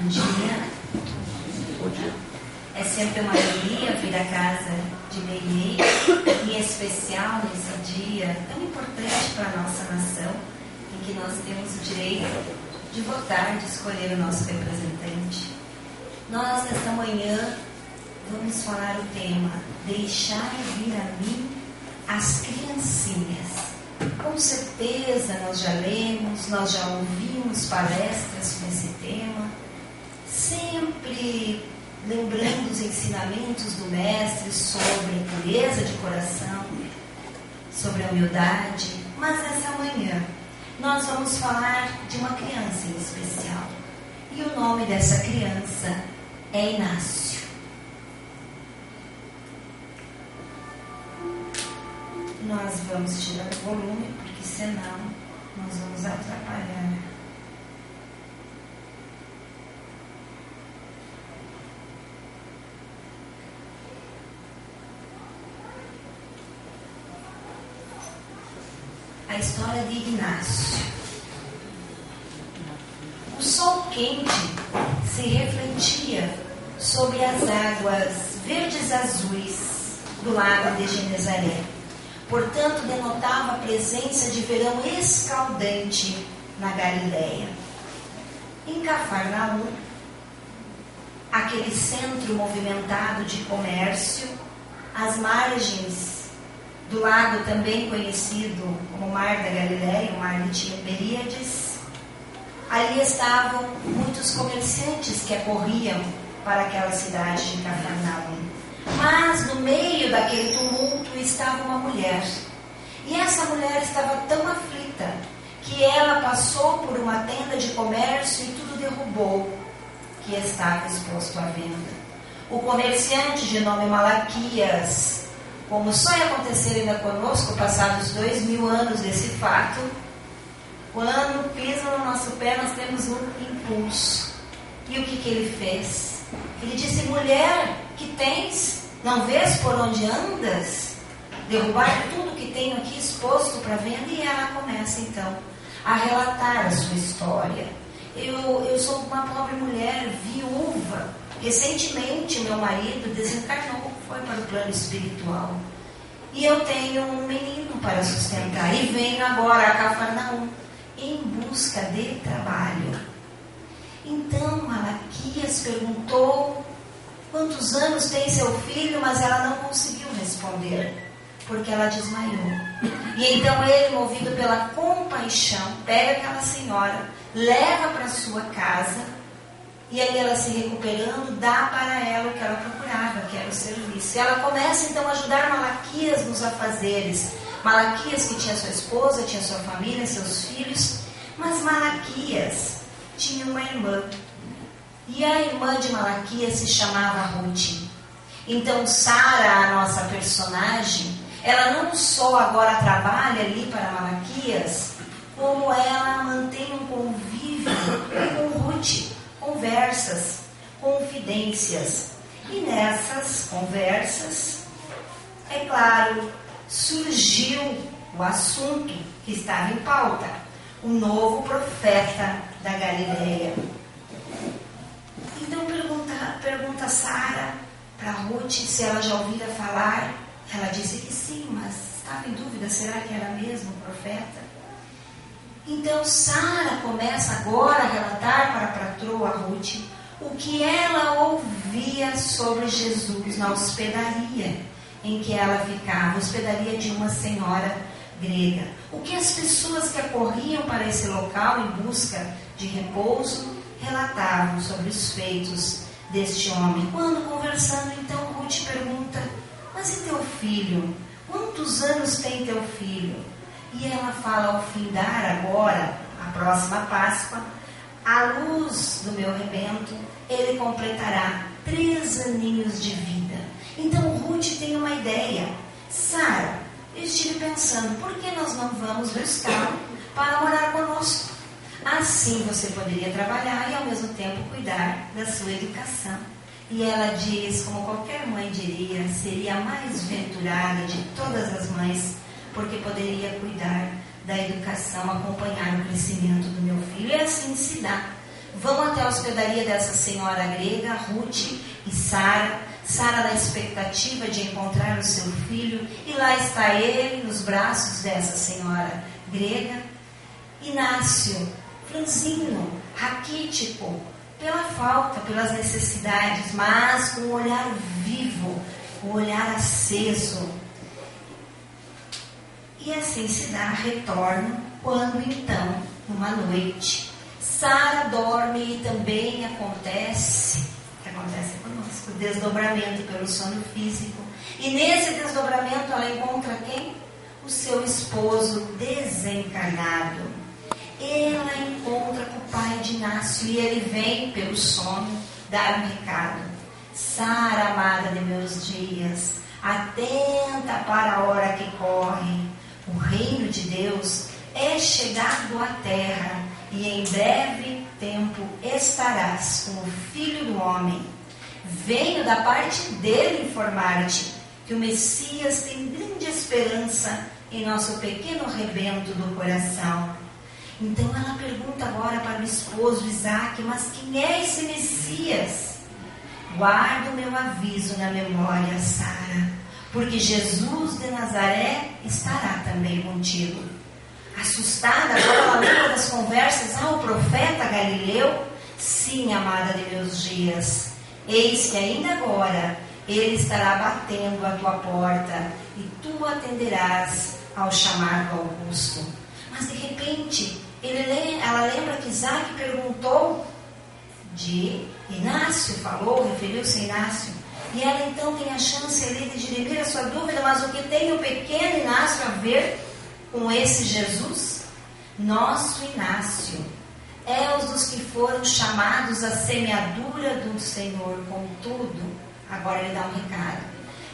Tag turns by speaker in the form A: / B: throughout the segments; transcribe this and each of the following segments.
A: Bom dia.
B: Bom dia.
A: É sempre uma alegria vir à casa de Meilei, em especial nesse dia tão importante para a nossa nação, em que nós temos o direito de votar, de escolher o nosso representante. Nós, nesta manhã, vamos falar o tema: deixar vir a mim as criancinhas. Com certeza nós já lemos, nós já ouvimos palestras sobre esse tema, sempre lembrando os ensinamentos do Mestre sobre a pureza de coração, sobre a humildade. Mas nessa manhã nós vamos falar de uma criança em especial. E o nome dessa criança é Inácio. Nós vamos tirar o volume, porque senão nós vamos atrapalhar. A história de Inácio. O sol quente se refletia sobre as águas verdes azuis do lago de Genezaré. Portanto, denotava a presença de verão escaldante na Galileia. Em Cafarnaum, aquele centro movimentado de comércio, às margens do lago também conhecido como Mar da Galileia, o Mar de Tiberíades, ali estavam muitos comerciantes que acorriam para aquela cidade de Cafarnaum. Mas no meio daquele tumulto estava uma mulher. E essa mulher estava tão aflita que ela passou por uma tenda de comércio e tudo derrubou que estava exposto à venda. O comerciante de nome Malaquias, como só ia acontecer ainda conosco, passados 2000 anos desse fato, quando pisam no nosso pé nós temos um impulso. E o que ele fez? Ele disse: mulher, que tens? Não vês por onde andas? Derrubar tudo que tenho aqui exposto para venda. E ela começa então a relatar a sua história. Eu sou uma pobre mulher, viúva. Recentemente meu marido desencarnou, foi para o plano espiritual. E eu tenho um menino para sustentar. E venho agora a Cafarnaum em busca de trabalho. Então Malaquias perguntou quantos anos tem seu filho, mas ela não conseguiu responder, porque ela desmaiou. E então ele, movido pela compaixão, pega aquela senhora, leva para sua casa, e aí ela, se recuperando, dá para ela o que ela procurava, que era o serviço. E ela começa então a ajudar Malaquias nos afazeres. Malaquias, que tinha sua esposa, tinha sua família, seus filhos, mas Malaquias tinha uma irmã. E a irmã de Malaquias se chamava Ruth. Então Sara, a nossa personagem, ela não só agora trabalha ali para Malaquias, como ela mantém um convívio com Ruth, conversas, confidências. E nessas conversas, é claro, surgiu o assunto que estava em pauta: o novo profeta da Galileia. Então pergunta Sara para Ruth se ela já ouvira falar. Ela disse que sim, mas estava em dúvida: será que era mesmo o profeta? Então Sara começa agora a relatar para a patroa Ruth o que ela ouvia sobre Jesus na hospedaria em que ela ficava, hospedaria de uma senhora grega. O que as pessoas que acorriam para esse local em busca de repouso relatavam sobre os feitos deste homem. Quando conversando, então Ruth pergunta: mas e teu filho? Quantos anos tem teu filho? E ela fala: ao findar agora, a próxima Páscoa, à luz do meu rebento, ele completará 3 aninhos de vida. Então Ruth tem uma ideia: Sara, eu estive pensando, por que nós não vamos buscá-lo para morar conosco? Assim você poderia trabalhar e ao mesmo tempo cuidar da sua educação. E ela diz, como qualquer mãe diria, seria a mais venturada de todas as mães, porque poderia cuidar da educação, acompanhar o crescimento do meu filho. E assim se dá. Vão até a hospedaria dessa senhora grega, Ruth e Sara. Sara na expectativa de encontrar o seu filho, e lá está ele nos braços dessa senhora grega. Inácio, franzino, raquítico, pela falta, pelas necessidades, mas com um olhar vivo, um olhar aceso. E assim se dá retorno quando então, numa noite, Sara dorme e também acontece conosco, o desdobramento pelo sono físico. E nesse desdobramento ela encontra quem? O seu esposo desencarnado. Ela encontra com o pai de Inácio e ele vem pelo sono dar um recado. Sara, amada de meus dias, atenta para a hora que corre. O reino de Deus é chegado à terra e em breve tempo estarás com o Filho do Homem. Venho da parte dele informar-te que o Messias tem grande esperança em nosso pequeno rebento do coração. Então ela pergunta agora para o esposo Isaac: mas quem é esse Messias? Guarda o meu aviso na memória, Sara, porque Jesus de Nazaré estará também contigo. Assustada, agora ela lembra das conversas ao profeta Galileu. Sim, amada de meus dias, eis que ainda agora ele estará batendo a tua porta e tu atenderás ao chamado Augusto. Mas de repente, ela lembra que Isaac perguntou de Inácio, referiu-se a Inácio. E ela então tem a chance ali de dirimir a sua dúvida: mas o que tem o pequeno Inácio a ver com esse Jesus? Nosso Inácio é os dos que foram chamados à semeadura do Senhor. Contudo, agora ele dá um recado: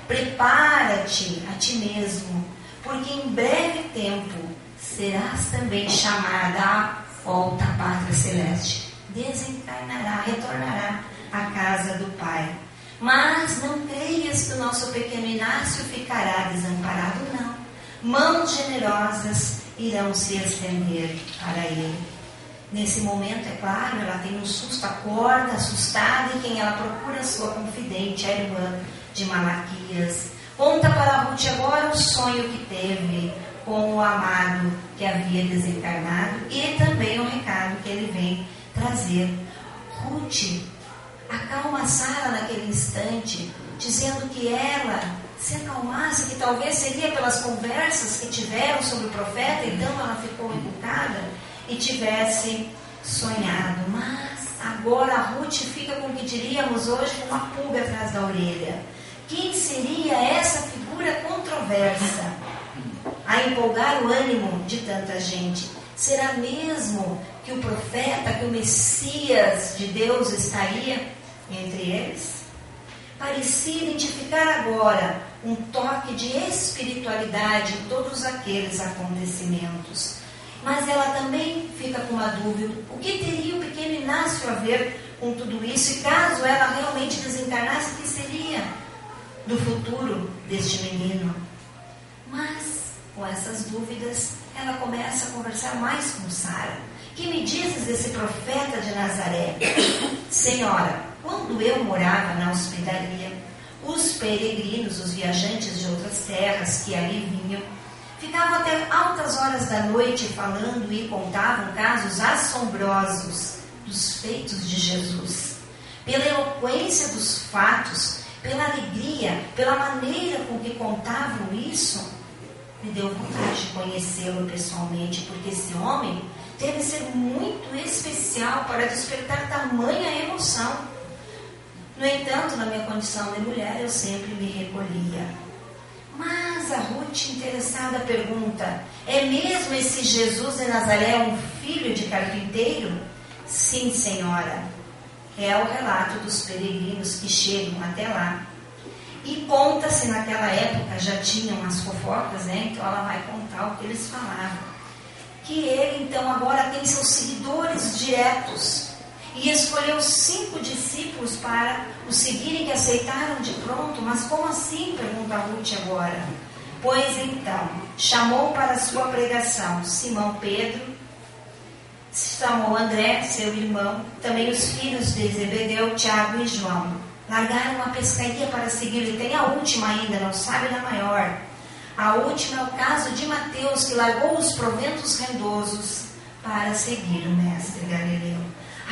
A: prepara-te a ti mesmo, porque em breve tempo serás também chamada à volta à pátria celeste. Desencarnará, retornará à casa do Pai. Mas não creias que o nosso pequeno Inácio ficará desamparado, não. Mãos generosas irão se estender para ele. Nesse momento, é claro, ela tem um susto, acorda assustada, e quem ela procura? Sua confidente, a irmã de Malaquias. Conta para Ruth agora o sonho que teve com o amado que havia desencarnado e também o recado que ele vem trazer. Ruth acalma Sara naquele instante, dizendo que ela se acalmasse, que talvez seria pelas conversas que tiveram sobre o profeta. Então ela ficou encucada e tivesse sonhado. Mas agora a Ruth fica com o que diríamos hoje, com uma pulga atrás da orelha. Quem seria essa figura controversa a empolgar o ânimo de tanta gente? Será mesmo que o profeta, que o Messias de Deus estaria entre eles? Parecia identificar agora um toque de espiritualidade em todos aqueles acontecimentos. Mas ela também fica com uma dúvida: o que teria o pequeno Inácio a ver com tudo isso? E caso ela realmente desencarnasse, o que seria do futuro deste menino? Mas com essas dúvidas, ela começa a conversar mais com Sara. Que me dizes desse profeta de Nazaré? Senhora, quando eu morava na hospedaria, os peregrinos, os viajantes de outras terras que ali vinham, ficavam até altas horas da noite falando e contavam casos assombrosos dos feitos de Jesus. Pela eloquência dos fatos, pela alegria, pela maneira com que contavam isso, me deu vontade de conhecê-lo pessoalmente, porque esse homem deve ser muito especial para despertar tamanha emoção. No entanto, na minha condição de mulher, eu sempre me recolhia. Mas a Ruth, interessada, pergunta: é mesmo esse Jesus de Nazaré um filho de carpinteiro? Sim, senhora. É o relato dos peregrinos que chegam até lá. E conta-se, naquela época já tinham as fofocas, então ela vai contar o que eles falavam. Que ele então agora tem seus seguidores diretos e escolheu 5 discípulos para o seguirem, que aceitaram de pronto. Mas como assim? Pergunta a Ruth agora. Pois então chamou para a sua pregação Simão Pedro, chamou André, seu irmão, também os filhos de Zebedeu, Tiago e João. Largaram a pescaria para seguir-lhe. Tem a última ainda, não sabe da maior. A última é o caso de Mateus, que largou os proventos rendosos para seguir o mestre Galileu.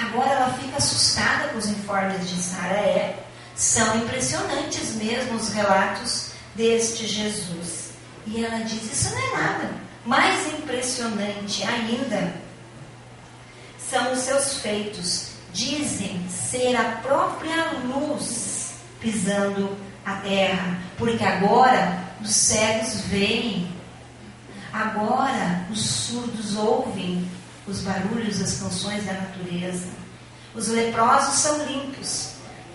A: Agora ela fica assustada com os informes de Sara. São impressionantes mesmo os relatos deste Jesus. E ela diz, isso não é nada. Mais impressionante ainda são os seus feitos. Dizem ser a própria luz pisando a terra, porque agora os cegos veem, agora os surdos ouvem os barulhos, as canções da natureza, os leprosos são limpos.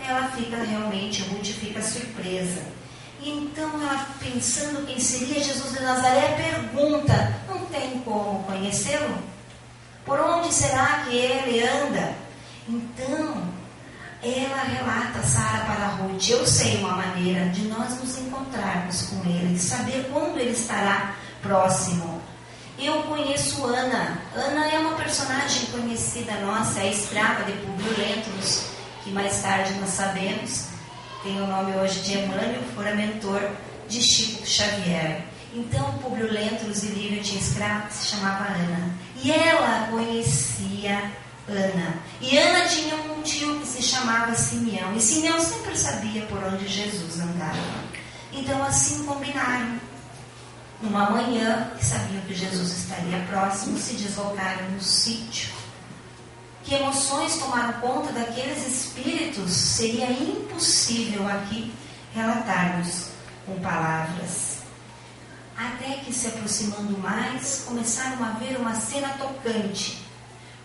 A: Ela fica realmente, Ruth fica surpresa. E então ela, pensando quem seria Jesus de Nazaré, pergunta, não tem como conhecê-lo? Por onde será que ele anda? Então ela relata, Sara, para Ruth, eu sei uma maneira de nós nos encontrarmos com ele, de saber quando ele estará próximo. Eu conheço Ana. Ana é uma personagem conhecida nossa, é a escrava de Públio Lentulus, que mais tarde nós sabemos, tem o nome hoje de Emmanuel, fora mentor de Chico Xavier. Então Públio Lentulus e Lívia tinha escrava que se chamava Ana. E ela conhecia Ana. E Ana tinha um tio que se chamava Simeão. E Simeão sempre sabia por onde Jesus andava. Então assim combinaram. Numa manhã, que sabiam que Jesus estaria próximo, se deslocaram no sítio. Que emoções tomaram conta daqueles espíritos, seria impossível aqui relatarmos com palavras. Até que, se aproximando mais, começaram a ver uma cena tocante,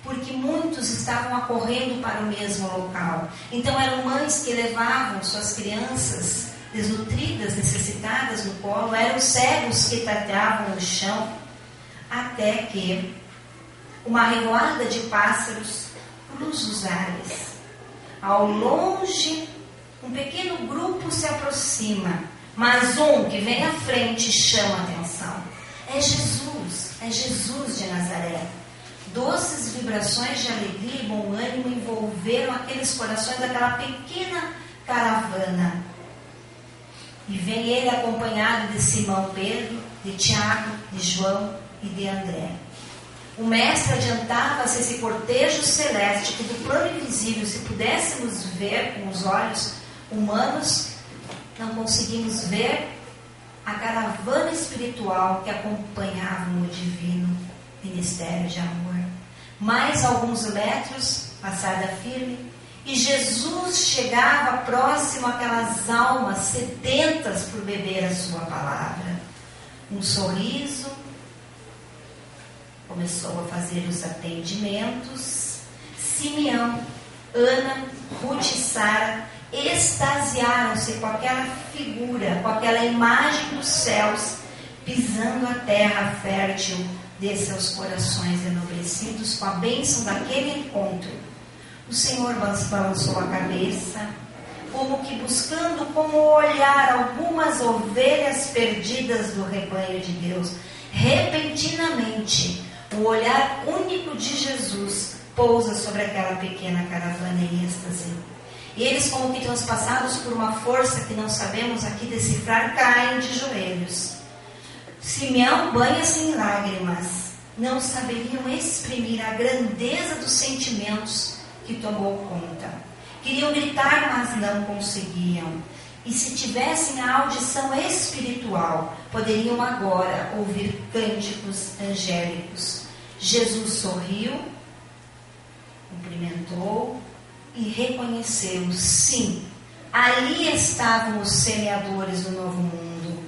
A: porque muitos estavam acorrendo para o mesmo local. Então eram mães que levavam suas crianças desnutridas, necessitadas no colo, eram cegos que tateavam no chão, até que uma revoada de pássaros cruza os ares. Ao longe, um pequeno grupo se aproxima, mas um que vem à frente chama a atenção. É Jesus de Nazaré. Doces vibrações de alegria e bom ânimo envolveram aqueles corações daquela pequena caravana. E vem ele acompanhado de Simão Pedro, de Tiago, de João e de André. O mestre adiantava-se esse cortejo celeste que do plano invisível, se pudéssemos ver com os olhos humanos, não conseguimos ver a caravana espiritual que acompanhava o divino ministério de amor. Mais alguns metros, passada firme, e Jesus chegava próximo àquelas almas sedentas por beber a sua palavra. Um sorriso começou a fazer os atendimentos. Simeão, Ana, Ruth e Sara extasiaram-se com aquela figura, com aquela imagem dos céus, pisando a terra fértil de seus corações enobrecidos com a bênção daquele encontro. O Senhor balançou a cabeça, como que buscando com o olhar algumas ovelhas perdidas do rebanho de Deus. Repentinamente, o olhar único de Jesus pousa sobre aquela pequena caravana em êxtase. E eles, como que transpassados por uma força que não sabemos aqui decifrar, caem de joelhos. Simeão banha-se em lágrimas. Não saberiam exprimir a grandeza dos sentimentos que tomou conta. Queriam gritar, mas não conseguiam. E se tivessem a audição espiritual, poderiam agora ouvir cânticos angélicos. Jesus sorriu, cumprimentou e reconheceu, sim, ali estavam os semeadores do novo mundo.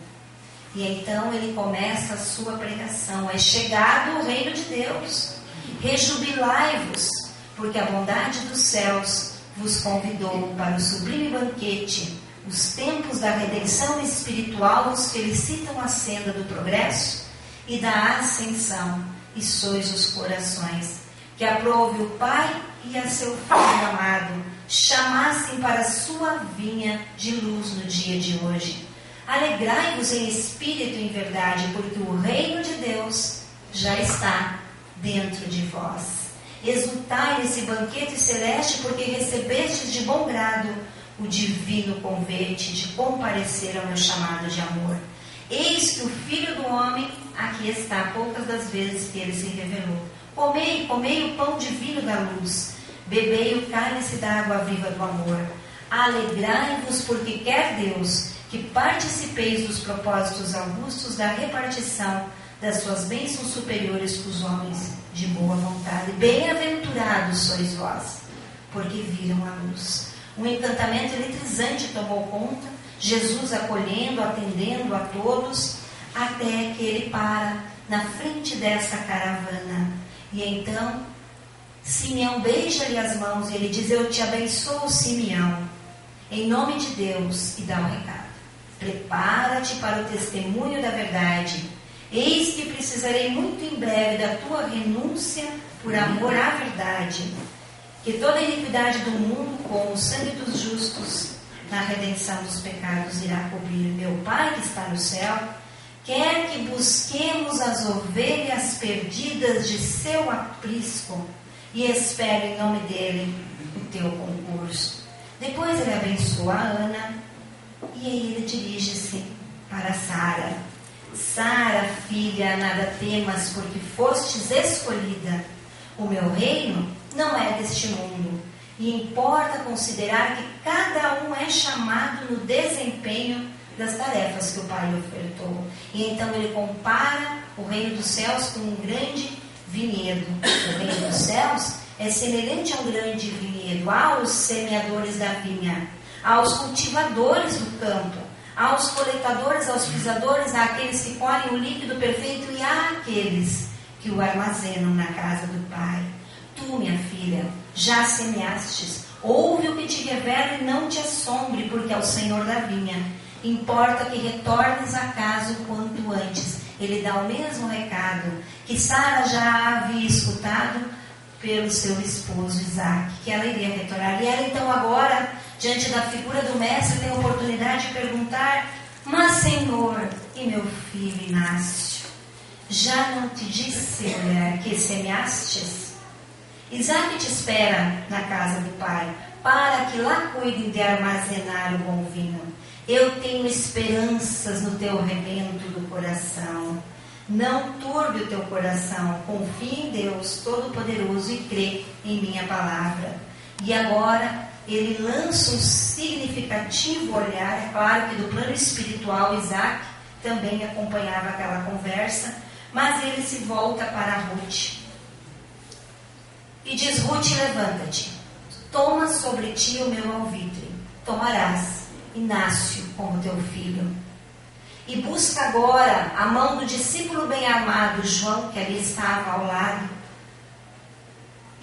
A: E então ele começa a sua pregação: é chegado o reino de Deus, rejubilai-vos, porque a bondade dos céus vos convidou para o sublime banquete. Os tempos da redenção espiritual vos felicitam a senda do progresso e da ascensão, e sois os corações que aprove o Pai e a seu Filho amado chamassem para a sua vinha de luz no dia de hoje. Alegrai-vos em espírito e em verdade, porque o reino de Deus já está dentro de vós. exultai nesse banquete celeste, porque recebestes de bom grado o divino convite de comparecer ao meu chamado de amor. Eis que o Filho do Homem aqui está, poucas das vezes que ele se revelou. Comei, comei o pão divino da luz, bebei o cálice da água viva do amor. Alegrai-vos, porque quer Deus que participeis dos propósitos augustos da repartição das suas bênçãos superiores com os homens de boa vontade. Bem-aventurados sois vós, porque viram a luz. Um encantamento eletrizante tomou conta, Jesus acolhendo, atendendo a todos, até que ele para na frente dessa caravana. E então, Simeão beija-lhe as mãos e ele diz: eu te abençoo, Simeão, em nome de Deus, e dá um recado. Prepara-te para o testemunho da verdade. Eis que precisarei muito em breve da tua renúncia por amor à verdade, que toda a iniquidade do mundo, com o sangue dos justos, na redenção dos pecados, irá cobrir. Meu Pai que está no céu quer que busquemos as ovelhas perdidas de seu aprisco, e espero em nome dele o teu concurso. Depois ele abençoa a Ana, e aí ele dirige-se para Sara. Sara, filha, nada temas, porque fostes escolhida. O meu reino não é deste mundo, e importa considerar que cada um é chamado no desempenho das tarefas que o Pai ofertou. E então ele compara o reino dos céus com um grande vinhedo. O reino dos céus é semelhante a um grande vinhedo, aos semeadores da vinha, aos cultivadores do campo, aos coletadores, aos pisadores, àqueles que colhem o líquido perfeito e àqueles que o armazenam na casa do Pai. Tu, minha filha, já semeastes, ouve o que te revelo e não te assombre, porque é o Senhor da vinha. Importa que retornes a casa o quanto antes. Ele dá o mesmo recado que Sara já havia escutado pelo seu esposo Isaac, que ela iria retornar. E ela então agora, diante da figura do mestre, tem a oportunidade de perguntar: mas Senhor, e meu filho Inácio? Já não te disse, mulher, que semeastes? Isaac te espera na casa do Pai, para que lá cuidem de armazenar o bom vinho. Eu tenho esperanças no teu rebento do coração. Não turbe o teu coração, confie em Deus Todo-Poderoso e crê em minha palavra. E agora ele lança um significativo olhar. É claro que do plano espiritual Isaac também acompanhava aquela conversa, mas ele se volta para Ruth e diz: Ruth, levanta-te, toma sobre ti o meu alvitre, tomarás Inácio como teu filho, e busca agora a mão do discípulo bem amado João, que ali estava ao lado,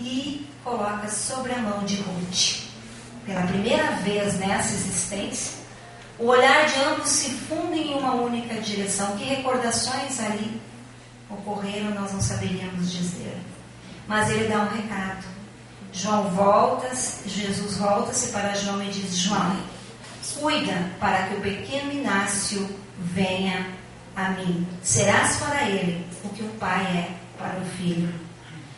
A: e coloca sobre a mão de Ruth. Pela primeira vez nessa existência, o olhar de ambos se fundem em uma única direção. Que recordações ali ocorreram, nós não saberíamos dizer. Mas ele dá um recado. Jesus volta-se para João e diz: João, cuida para que o pequeno Inácio venha a mim. Serás para ele o que o pai é para o filho.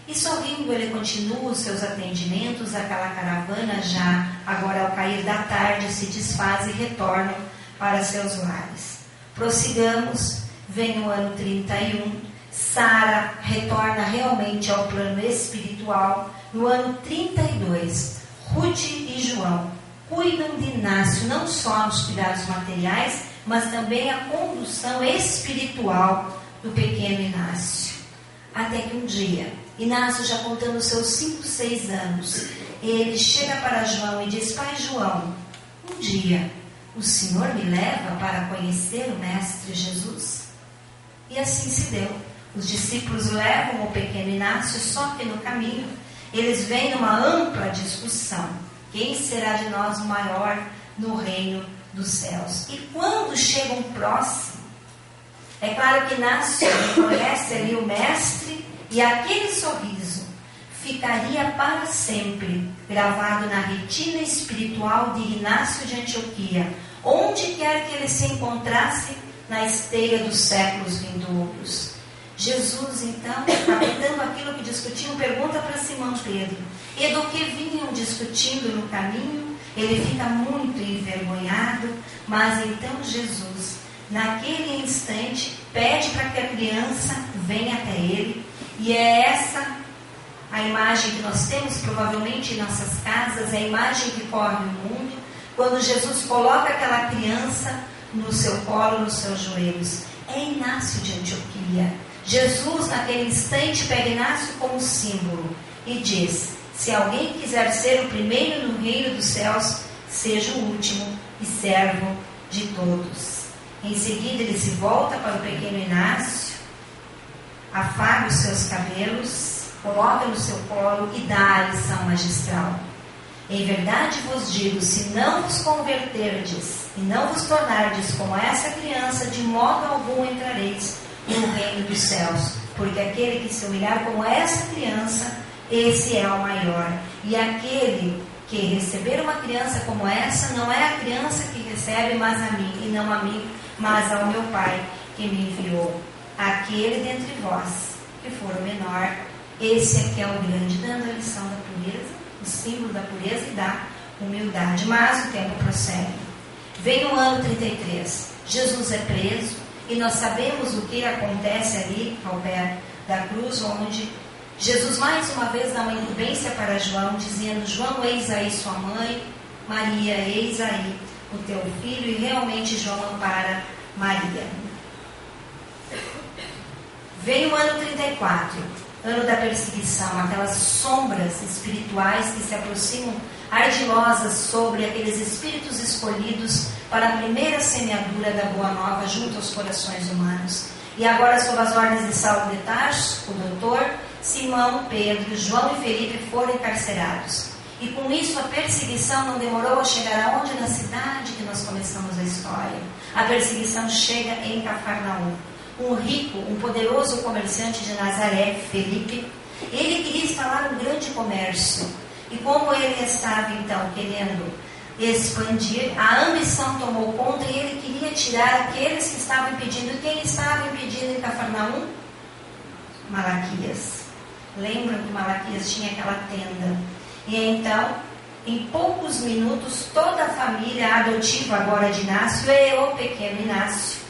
A: E sorrindo ele continua os seus atendimentos. Aquela caravana já, agora ao cair da tarde, se desfaz e retornam para seus lares. Prossigamos, vem o ano 31. Sara retorna realmente ao plano espiritual. No ano 32, Ruth e João cuidam de Inácio, não só nos cuidados materiais, mas também a condução espiritual do pequeno Inácio. Até que um dia, Inácio, já contando os seus 5, 6 anos, ele chega para João e diz: Pai João, um dia o Senhor me leva para conhecer o Mestre Jesus? E assim se deu. Os discípulos levam o pequeno Inácio, só que no caminho eles vêm numa ampla discussão: quem será de nós o maior no reino dos céus? E quando chegam próximo, é claro que Inácio conhece ali o mestre, e aquele sorriso ficaria para sempre gravado na retina espiritual de Inácio de Antioquia, onde quer que ele se encontrasse na esteira dos séculos vindouros. Jesus, então, aproveitando aquilo que discutiam, pergunta para Simão Pedro: e do que vinham discutindo no caminho? Ele fica muito envergonhado, mas então Jesus, naquele instante, pede para que a criança venha até ele, e é essa a imagem que nós temos provavelmente em nossas casas, é a imagem que corre no mundo, quando Jesus coloca aquela criança no seu colo, nos seus joelhos. É Inácio de Antioquia. Jesus, naquele instante, pega Inácio como símbolo e diz: se alguém quiser ser o primeiro no reino dos céus, seja o último e servo de todos. Em seguida, ele se volta para o pequeno Inácio, afaga os seus cabelos, coloca no seu colo e dá a lição magistral. Em verdade vos digo, se não vos converterdes e não vos tornardes como essa criança, de modo algum entrareis no reino dos céus. Porque aquele que se humilhar como essa criança, esse é o maior. E aquele que receber uma criança como essa, não é a criança que recebe, mas a mim, e não a mim, mas ao meu Pai que me enviou. Aquele dentre vós que for o menor, esse aqui é o grande, dando a lição da pureza, o símbolo da pureza e da humildade. Mas o tempo prossegue. Vem o ano 33, Jesus é preso, e nós sabemos o que acontece ali ao pé da cruz, onde Jesus mais uma vez dá uma incumbência para João, dizendo: João, eis aí sua mãe, Maria, eis aí o teu filho. E realmente João ampara Maria. Vem o ano 34, ano da perseguição, aquelas sombras espirituais que se aproximam ardilosas sobre aqueles espíritos escolhidos para a primeira semeadura da Boa Nova junto aos corações humanos. E agora, sob as ordens de Saulo de Tarso, o doutor, Simão, Pedro, João e Felipe foram encarcerados. E com isso a perseguição não demorou a chegar aonde? Na cidade que nós começamos a história. A perseguição chega em Cafarnaum. Um rico, um poderoso comerciante de Nazaré, Felipe, ele queria instalar um grande comércio. E como ele estava então querendo expandir, a ambição tomou conta e ele queria tirar aqueles que estavam impedindo. Quem estava impedindo em Cafarnaum? Malaquias. Lembram que Malaquias tinha aquela tenda? E então, em poucos minutos, toda a família adotiva agora de Inácio e o pequeno Inácio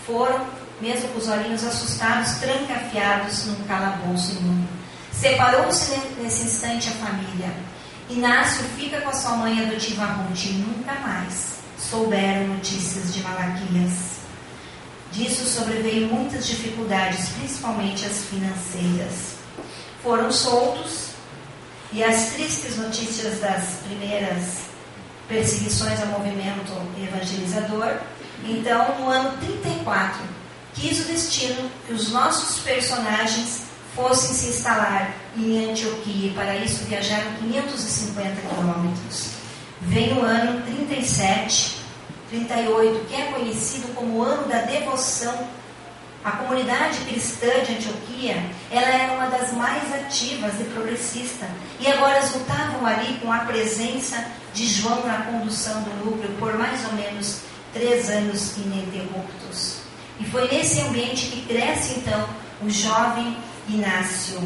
A: foram, mesmo com os olhinhos assustados, trancafiados num calabouço imundo. Separou-se nesse instante a família. Inácio fica com a sua mãe adotiva Ruth e nunca mais souberam notícias de Malaquias. Disso sobreveio muitas dificuldades, principalmente as financeiras. Foram soltos e as tristes notícias das primeiras perseguições ao movimento evangelizador. Então, no ano 34, quis o destino que os nossos personagens fossem se instalar em Antioquia, e para isso viajaram 550 quilômetros. Vem o ano 37, 38, que é conhecido como o ano da devoção. A comunidade cristã de Antioquia, ela era uma das mais ativas e progressista, e agora exultavam ali com a presença de João na condução do núcleo por mais ou menos 3 anos ininterruptos. E foi nesse ambiente que cresce então o jovem Inácio.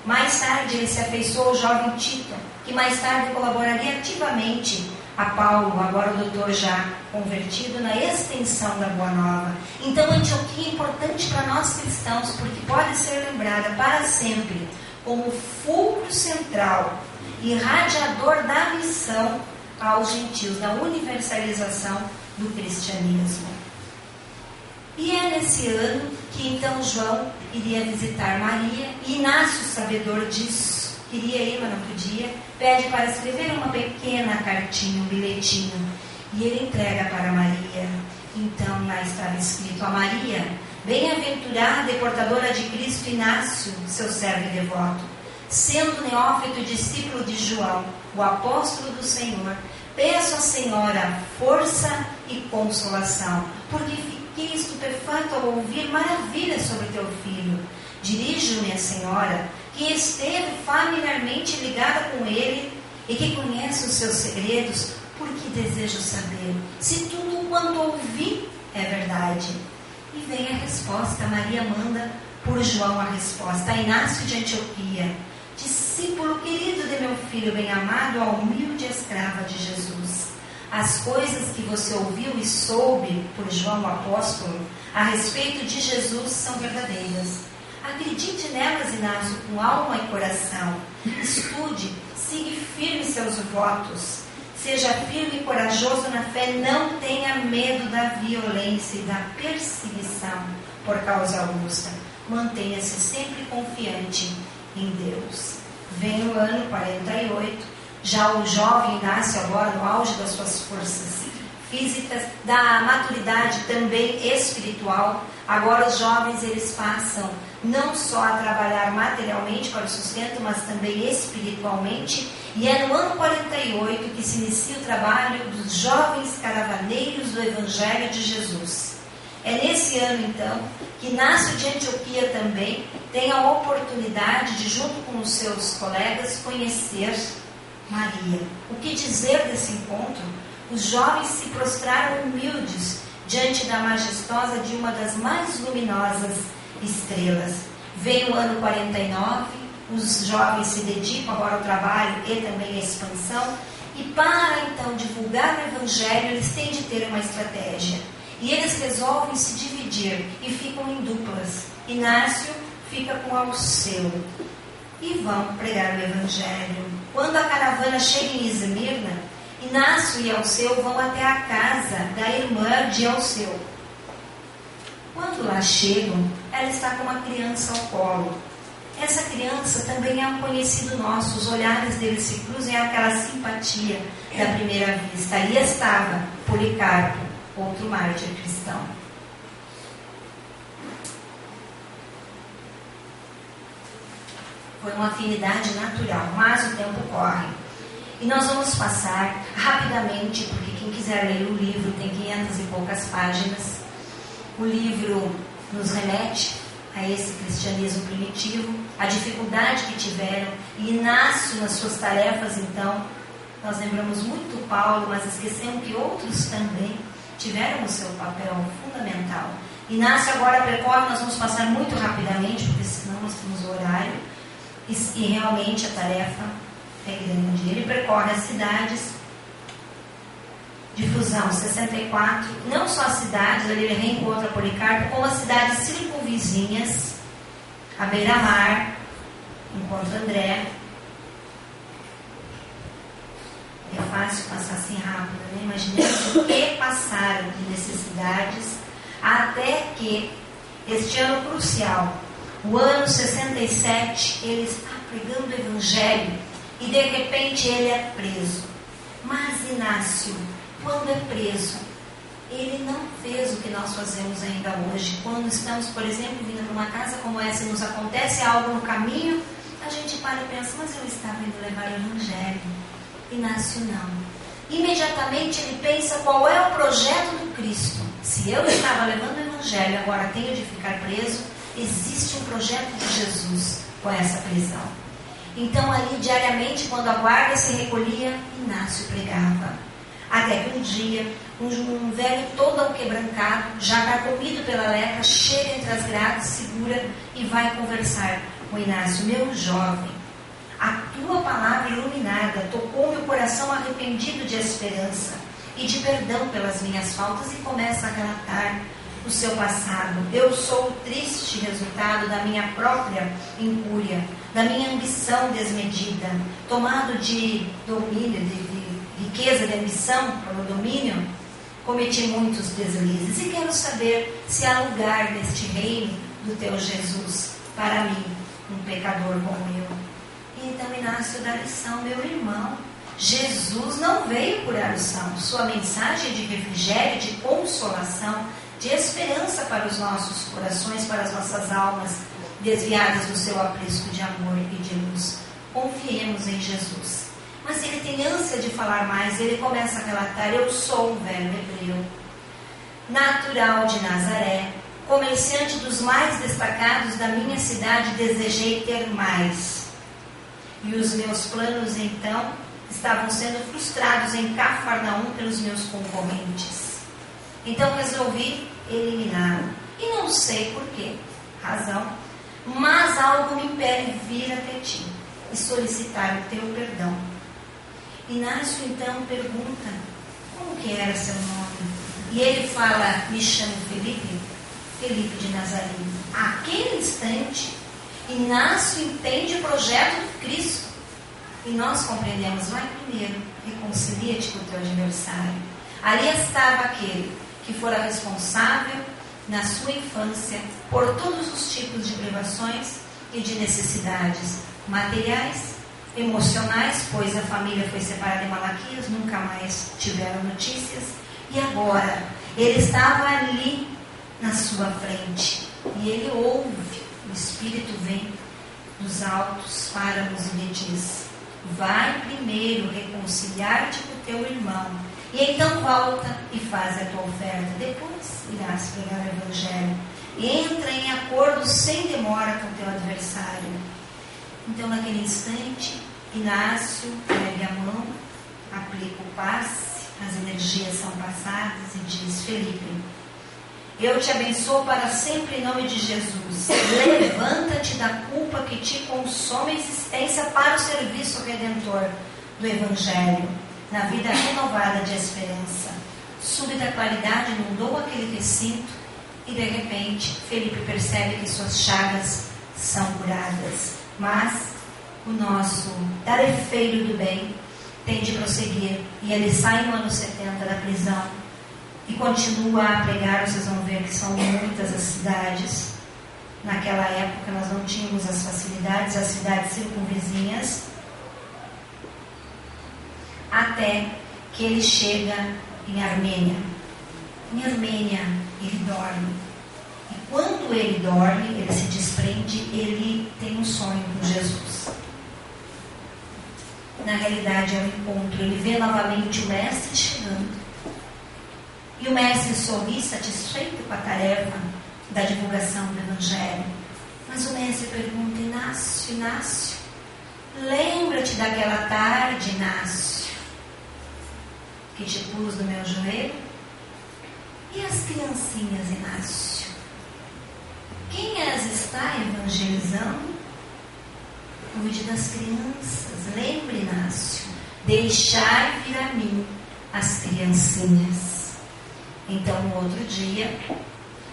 A: Mais tarde ele se afeiçoou ao jovem Tito, que mais tarde colaboraria ativamente a Paulo, agora o doutor já convertido, na extensão da Boa Nova. Então Antioquia é importante para nós cristãos, porque pode ser lembrada para sempre como fulcro central e radiador da missão aos gentios, da universalização do cristianismo. E é nesse ano que então João iria visitar Maria, e Inácio, sabedor disso, queria ir, mas não podia, pede para escrever uma pequena cartinha, um bilhetinho, e ele entrega para Maria. Então lá estava escrito: a Maria, bem-aventurada e portadora de Cristo, Inácio, seu servo e devoto, sendo neófito e discípulo de João, o apóstolo do Senhor, peço à Senhora força e consolação, porque fiquei estupefato ao ouvir maravilhas sobre teu filho. Dirijo-me à Senhora, que esteve familiarmente ligada com ele e que conhece os seus segredos, porque desejo saber se tudo quanto ouvi é verdade. E vem a resposta: Maria manda por João a resposta: a Inácio de Antioquia, discípulo querido de meu filho bem-amado, a humilde escrava de Jesus. As coisas que você ouviu e soube por João o apóstolo a respeito de Jesus são verdadeiras. Acredite nelas, Inácio, com alma e coração. Estude, siga firme seus votos. Seja firme e corajoso na fé. Não tenha medo da violência e da perseguição por causa justa. Mantenha-se sempre confiante em Deus. Vem o ano 48. Já o jovem Inácio, agora no auge das suas forças físicas, da maturidade também espiritual. Agora os jovens, eles passam não só a trabalhar materialmente para o sustento, mas também espiritualmente. E é no ano 48 que se inicia o trabalho dos jovens caravaneiros do Evangelho de Jesus. É nesse ano, então, que Inácio de Antioquia também tem a oportunidade de, junto com os seus colegas, conhecer Maria. O que dizer desse encontro? Os jovens se prostraram humildes diante da majestosa de uma das mais luminosas estrelas. Vem o ano 49, os jovens se dedicam agora ao trabalho e também à expansão, e para então divulgar o Evangelho, eles têm de ter uma estratégia. E eles resolvem se dividir e ficam em duplas. Inácio fica com Alceu e vão pregar o Evangelho. Quando a caravana chega em Esmirna, Inácio e Alceu vão até a casa da irmã de Alceu. Quando lá chegam, ela está com uma criança ao colo. Essa criança também é um conhecido nosso. Os olhares deles se cruzam, é aquela simpatia da primeira vista. Ali estava Policarpo, outro mártir cristão. Foi uma afinidade natural, mas o tempo corre. E nós vamos passar rapidamente, porque quem quiser ler o livro tem 500 e poucas páginas. O livro nos remete a esse cristianismo primitivo, a dificuldade que tiveram. E Inácio, nas suas tarefas, então, nós lembramos muito Paulo, mas esquecemos que outros também tiveram o seu papel fundamental. Inácio agora percorre, nós vamos passar muito rapidamente, porque senão nós temos o horário, e realmente a tarefa é grande. Ele percorre as cidades de Fusão, 64, não só as cidades, ele reencontra Policarpo, como as cidades circunvizinhas, a beira-mar, encontra André. É fácil passar assim rápido, né? Imaginemos o que passaram de necessidades até que este ano crucial, o ano 67, ele está pregando o Evangelho e de repente ele é preso. Mas Inácio, quando é preso, ele não fez o que nós fazemos ainda hoje. Quando estamos, por exemplo, vindo para uma casa como essa e nos acontece algo no caminho, a gente para e pensa, mas eu estava indo levar o Evangelho. Inácio não. Imediatamente ele pensa qual é o projeto do Cristo. Se eu estava levando o Evangelho, agora tenho de ficar preso, existe um projeto de Jesus com essa prisão. Então ali diariamente, quando a guarda se recolhia, Inácio pregava. Até que um dia, um velho todo alquebrancado, já carcomido pela lepra, chega entre as grades, segura e vai conversar com Inácio. Meu jovem, a tua palavra iluminada tocou meu coração arrependido de esperança e de perdão pelas minhas faltas, e começa a relatar o seu passado. Eu sou o triste resultado da minha própria incúria, da minha ambição desmedida, tomado de domínio, de riqueza, de ambição pelo domínio, cometi muitos deslizes e quero saber se há lugar neste reino do teu Jesus para mim, um pecador como eu. E então Inácio dá lição, meu irmão, Jesus não veio curar o são. Sua mensagem de refrigério, de consolação, de esperança para os nossos corações, para as nossas almas desviadas do seu aprisco de amor e de luz. Confiemos em Jesus. Mas ele tem ânsia de falar mais. Ele começa a relatar: eu sou um velho hebreu, natural de Nazaré, comerciante dos mais destacados da minha cidade, desejei ter mais. E os meus planos então estavam sendo frustrados em Cafarnaum pelos meus concorrentes. Então resolvi eliminá-lo. E não sei por quê. Razão. mas algo me impele vir até ti e solicitar o teu perdão. Inácio então pergunta como que era seu nome. E ele fala, me chamo Felipe de Nazaré. Aquele instante, Inácio entende o projeto de Cristo. E nós compreendemos, vai primeiro, reconcilia-te com o teu adversário. Ali estava aquele que fora responsável na sua infância por todos os tipos de privações e de necessidades materiais, emocionais, pois a família foi separada em Malaquias, nunca mais tiveram notícias, e agora ele estava ali na sua frente, e ele ouve, o Espírito vem dos altos páramos e lhe diz, vai primeiro reconciliar-te com o teu irmão, e então volta e faz a tua oferta, depois irás pregar o Evangelho, e entra em acordo sem demora com o teu adversário. Então naquele instante, Inácio pega a mão, aplica o passe, as energias são passadas e diz, Felipe, eu te abençoo para sempre em nome de Jesus. Levanta-te da culpa que te consome a existência para o serviço redentor do Evangelho, na vida renovada de esperança. Súbita claridade inundou aquele recinto e de repente Felipe percebe que suas chagas são curadas. Mas o nosso tarefeiro do bem tem de prosseguir e ele sai no ano 70 da prisão e continua a pregar. Vocês vão ver que são muitas as cidades. Naquela época nós não tínhamos as facilidades, as cidades circunvizinhas, até que ele chega em Armênia. Em Armênia ele dorme, e quando ele dorme, ele se desprende, ele tem um sonho com Jesus. Na realidade é um encontro, ele vê novamente o mestre chegando, e o mestre sorri satisfeito com a tarefa da divulgação do Evangelho. Mas o mestre pergunta, Inácio, lembra-te daquela tarde, Inácio, que te pus no meu joelho? E as criancinhas, Inácio? Quem as está evangelizando? Cuide das crianças. Lembre, Inácio, deixai vir a mim as criancinhas. Então, no outro dia,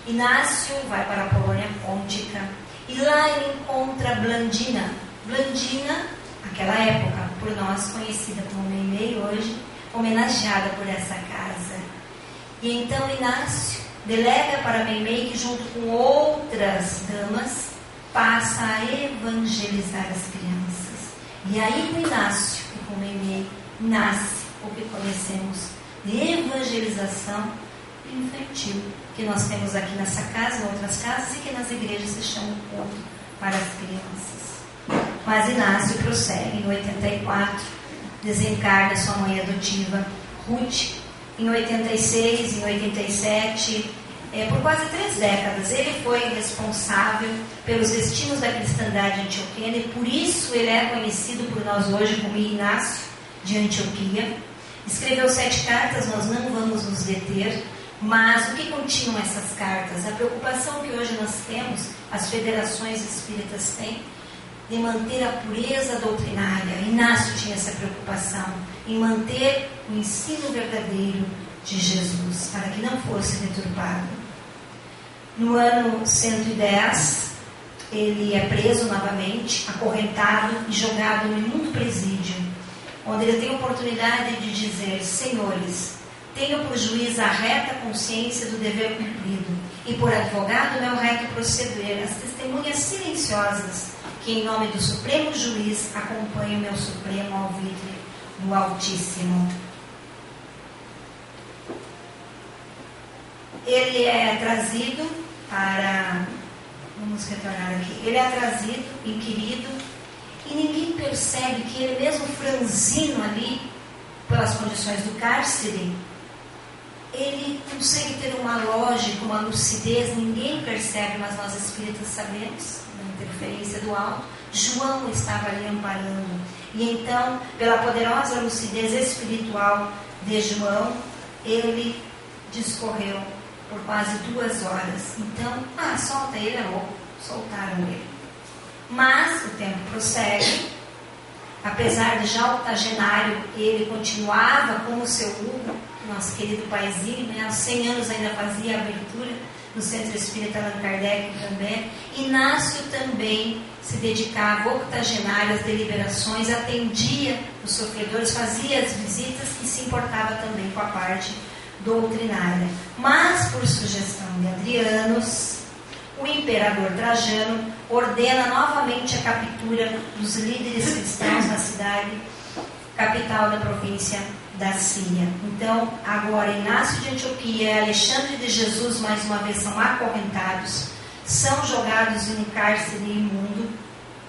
A: Inácio vai para a Polônia Pôntica e lá ele encontra Blandina. Blandina, naquela época, por nós conhecida como Meimei, hoje homenageada por essa casa. E então Inácio delega para Meimei que junto com outras damas passa a evangelizar as crianças. E aí com Inácio e com Meimei nasce o que conhecemos de evangelização infantil, que nós temos aqui nessa casa, em outras casas, e que nas igrejas se chama culto para as crianças. Mas Inácio prossegue. Em 84 desencarna sua mãe adotiva Ruth. Em 86, em 87, por quase 3 décadas, ele foi responsável pelos destinos da cristandade antioquiana, e por isso ele é conhecido por nós hoje como Inácio de Antioquia. Escreveu 7 cartas, nós não vamos nos deter, mas o que continham essas cartas? A preocupação que hoje nós temos, as federações espíritas têm, de manter a pureza doutrinária. Inácio tinha essa preocupação em manter o ensino verdadeiro de Jesus, para que não fosse deturpado. No ano 110, ele é preso novamente, acorrentado e jogado no imundo presídio, onde ele tem a oportunidade de dizer: Senhores, tenho por juiz a reta consciência do dever cumprido, e por advogado meu reto proceder, as testemunhas silenciosas que em nome do Supremo Juiz acompanham meu supremo alvitre do Altíssimo. Ele é trazido para... Vamos retornar aqui. Ele é trazido, inquirido, e ninguém percebe que ele mesmo franzino ali, pelas condições do cárcere, ele consegue ter uma lógica, uma lucidez, ninguém percebe, mas nós espíritas sabemos, na interferência do alto. João estava ali amparando, e então, pela poderosa lucidez espiritual de João, ele discorreu por quase 2 horas. Então, solta ele, é louco. Soltaram ele. Mas o tempo prossegue. Apesar de já octogenário, ele continuava com o seu Hugo, nosso querido paizinho, né? Aos 100 anos ainda fazia a abertura no Centro Espírita Allan Kardec também. Inácio também se dedicava octogenário às deliberações, atendia os sofredores, fazia as visitas e se importava também com a parte doutrinária. Mas, por sugestão de Adrianos, o imperador Trajano ordena novamente a captura dos líderes cristãos na cidade, capital da província da Síria. Então, agora Inácio de Antioquia e Alexandre de Jesus, mais uma vez, são acorrentados, são jogados em um cárcere imundo,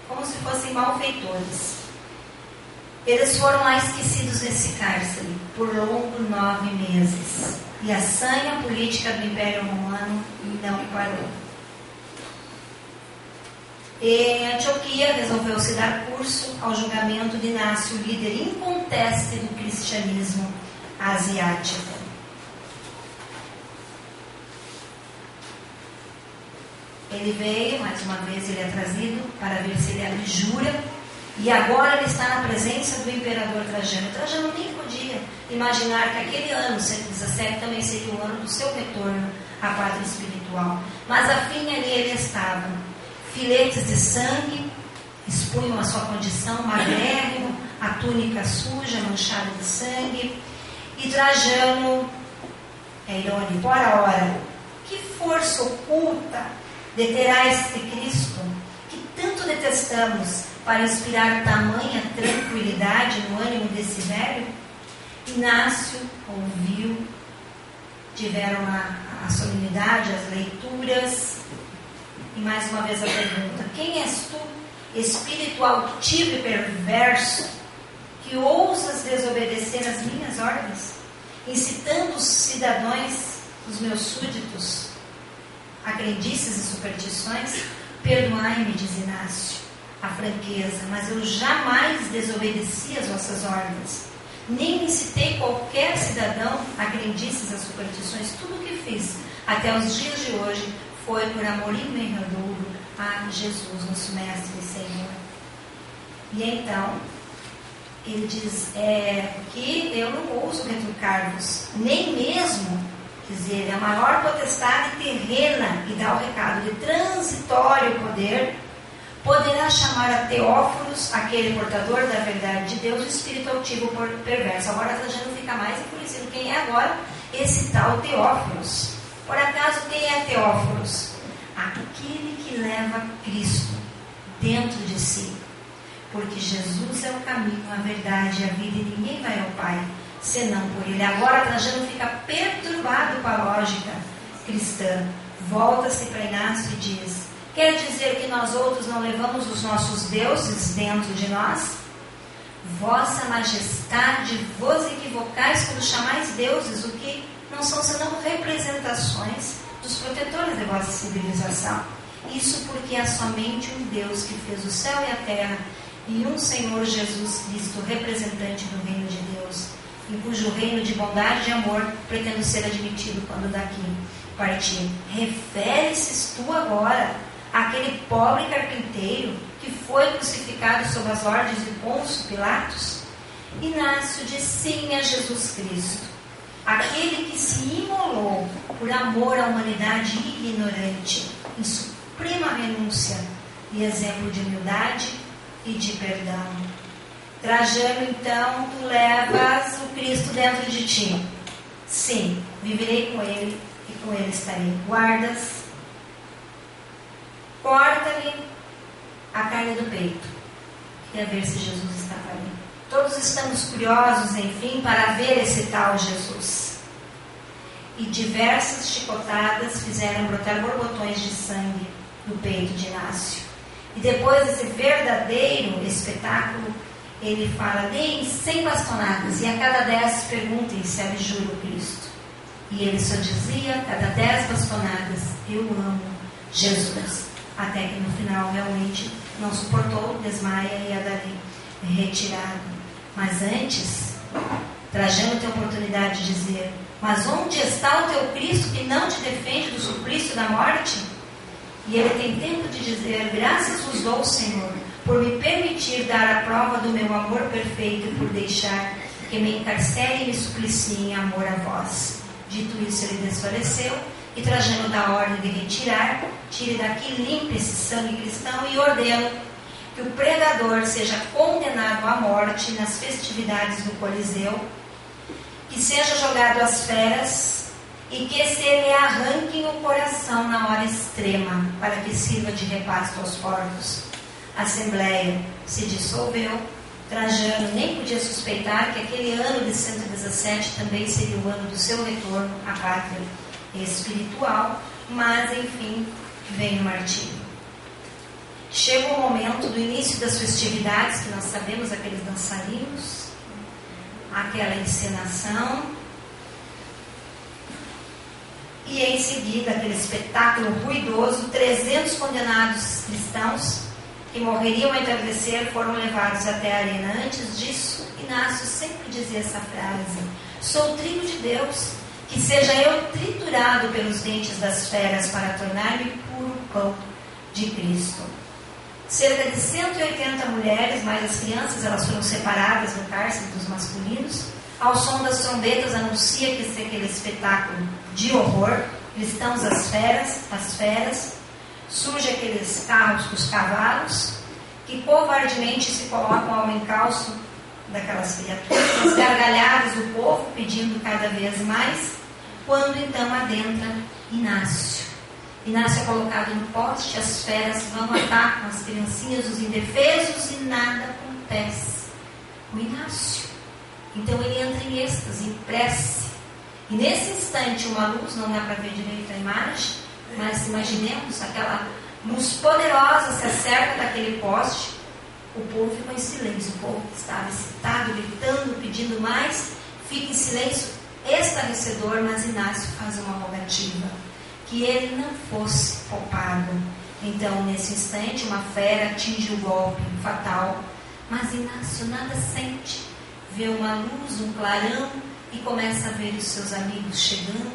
A: como se fossem malfeitores. Eles foram lá esquecidos nesse cárcere por longo 9 meses. E a sanha política do Império Romano não parou. Em Antioquia, resolveu-se dar curso ao julgamento de Inácio, líder inconteste do cristianismo asiático. Ele veio, mais uma vez ele é trazido para ver se ele abjura, e agora ele está na presença do imperador Trajano. Trajano nem podia imaginar que aquele ano, 117, também seria o ano do seu retorno à pátria espiritual. Mas afim ali ele estava. Filetes de sangue expunham a sua condição, magrérrimo, a túnica suja, manchada de sangue. E Trajano, é irônico, ora, que força oculta deterá este Cristo, que tanto detestamos, para inspirar tamanha tranquilidade no ânimo desse velho? Inácio ouviu, tiveram a solenidade, as leituras. E mais uma vez a pergunta: quem és tu, espírito altivo e perverso, que ousas desobedecer as minhas ordens, incitando os cidadãos, os meus súditos, a crendices e superstições? Perdoai-me, diz Inácio, a franqueza, mas eu jamais desobedeci as vossas ordens, nem incitei qualquer cidadão a crendices, a superstições. Tudo o que fiz até os dias de hoje foi por amor imerradouro a Jesus, nosso Mestre e Senhor. E então, ele diz, que eu não ouso retrucar-vos, nem mesmo, dizer, a maior potestade terrena, e dá o recado de transitório poder, poderá chamar a Teóforos, aquele portador da verdade de Deus, o espírito altivo perverso. Agora Trajano fica mais enfurecido. Quem é agora esse tal Teóforos? Por acaso, quem é Teóforos? Aquele que leva Cristo dentro de si. Porque Jesus é o caminho, a verdade e a vida, e ninguém vai ao Pai senão por Ele. Agora Trajano fica perturbado com a lógica cristã. Volta-se para Inácio e diz: quer dizer que nós outros não levamos os nossos deuses dentro de nós? Vossa Majestade, vos equivocais quando chamais deuses o que não são senão representações dos protetores de vossa civilização. Isso porque há somente um Deus que fez o céu e a terra, e um Senhor Jesus Cristo, representante do reino de Deus, em cujo reino de bondade e amor pretendo ser admitido quando daqui partir. Refere-se tu agora àquele pobre carpinteiro que foi crucificado sob as ordens de Pôncio Pilatos? Inácio diz sim a Jesus Cristo, aquele que se imolou por amor à humanidade ignorante, em suprema renúncia e exemplo de humildade e de perdão. Trajano, então, tu levas o Cristo dentro de ti. Sim, viverei com ele e com ele estarei. Guardas, corta-lhe a carne do peito, quer ver se Jesus estava ali. Todos estamos curiosos, enfim, para ver esse tal Jesus. E diversas chicotadas fizeram brotar borbotões de sangue no peito de Inácio. E depois desse verdadeiro espetáculo, ele fala: deem 100 bastonadas, e a cada 10 perguntem se abjura o Cristo. E ele só dizia, cada 10 bastonadas: eu amo Jesus. Até que no final realmente não suportou, desmaia e é dali retirado. Mas antes, Trajano tem a oportunidade de dizer: mas onde está o teu Cristo que não te defende do suplício da morte? E ele tem tempo de dizer: graças vos dou, Senhor, por me permitir dar a prova do meu amor perfeito e por deixar que me encarcere e me suplicie em amor a vós. Dito isso, ele desfaleceu e, Trajano dá ordem de retirar, tire daqui, limpe esse sangue cristão e ordeno que o pregador seja condenado à morte nas festividades do Coliseu, que seja jogado às feras e que se lhe arranquem o coração na hora extrema, para que sirva de repasto aos porcos. A assembleia se dissolveu. Trajano nem podia suspeitar que aquele ano de 117 também seria o ano do seu retorno à pátria espiritual, mas enfim, vem o martírio. Chega o momento do início das festividades, que nós sabemos, aqueles dançarinos, aquela encenação, e em seguida aquele espetáculo ruidoso. 300 condenados cristãos que morreriam a entardecer foram levados até a arena. Antes disso, Inácio sempre dizia essa frase: sou trigo de Deus, que seja eu triturado pelos dentes das feras para tornar-me puro pão de Cristo. Cerca de 180 mulheres, mais as crianças, elas foram separadas no cárcere dos masculinos. Ao som das trombetas anuncia que esse é aquele espetáculo de horror. Cristãos às feras. Surge aqueles carros com os cavalos, que covardemente se colocam ao encalço daquelas criaturas, as gargalhadas do povo pedindo cada vez mais, quando então adentra Inácio. Inácio é colocado no poste, as feras vão, atacam as criancinhas, os indefesos, e nada acontece com Inácio. Então ele entra em êxtase, em prece, e nesse instante uma luz, não dá para ver direito a imagem, mas imaginemos aquela luz poderosa se acerca daquele poste. O povo ficou em silêncio. O povo que estava excitado, gritando, pedindo mais, fica em silêncio estarrecedor. Mas Inácio faz uma rogativa que ele não fosse poupado. Então, nesse instante, uma fera atinge o golpe fatal, mas Inácio nada sente. Vê uma luz, um clarão, e começa a ver os seus amigos chegando.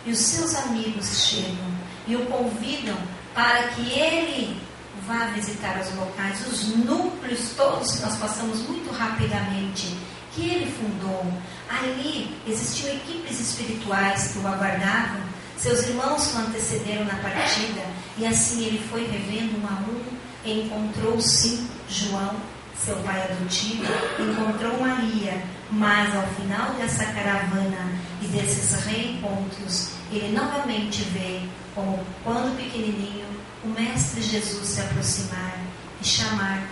A: E os seus amigos chegam e o convidam para que ele vá visitar os locais, os núcleos todos que nós passamos muito rapidamente, que ele fundou. Ali existiam equipes espirituais que o aguardavam, seus irmãos que o antecederam na partida, e assim ele foi revendo um a um, e encontrou sim João, seu pai adotivo, encontrou Maria, mas ao final dessa caravana e desses reencontros, ele novamente vê, como quando pequenininho, o Mestre Jesus se aproximar e chamar: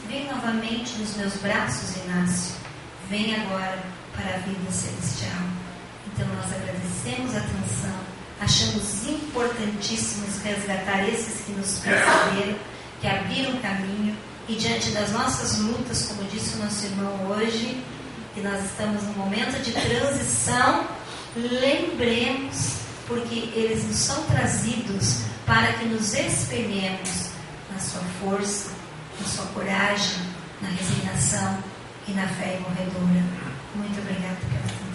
A: vem novamente nos meus braços, Inácio, vem agora para a vida celestial. Então nós agradecemos a atenção, achamos importantíssimos resgatar esses que nos precederam, que abriram caminho, e diante das nossas lutas, como disse o nosso irmão hoje, que nós estamos num momento de transição, lembremos, porque eles nos são trazidos para que nos espelhemos na sua força, na sua coragem, na resignação e na fé imorredora. Muito obrigada pela atenção.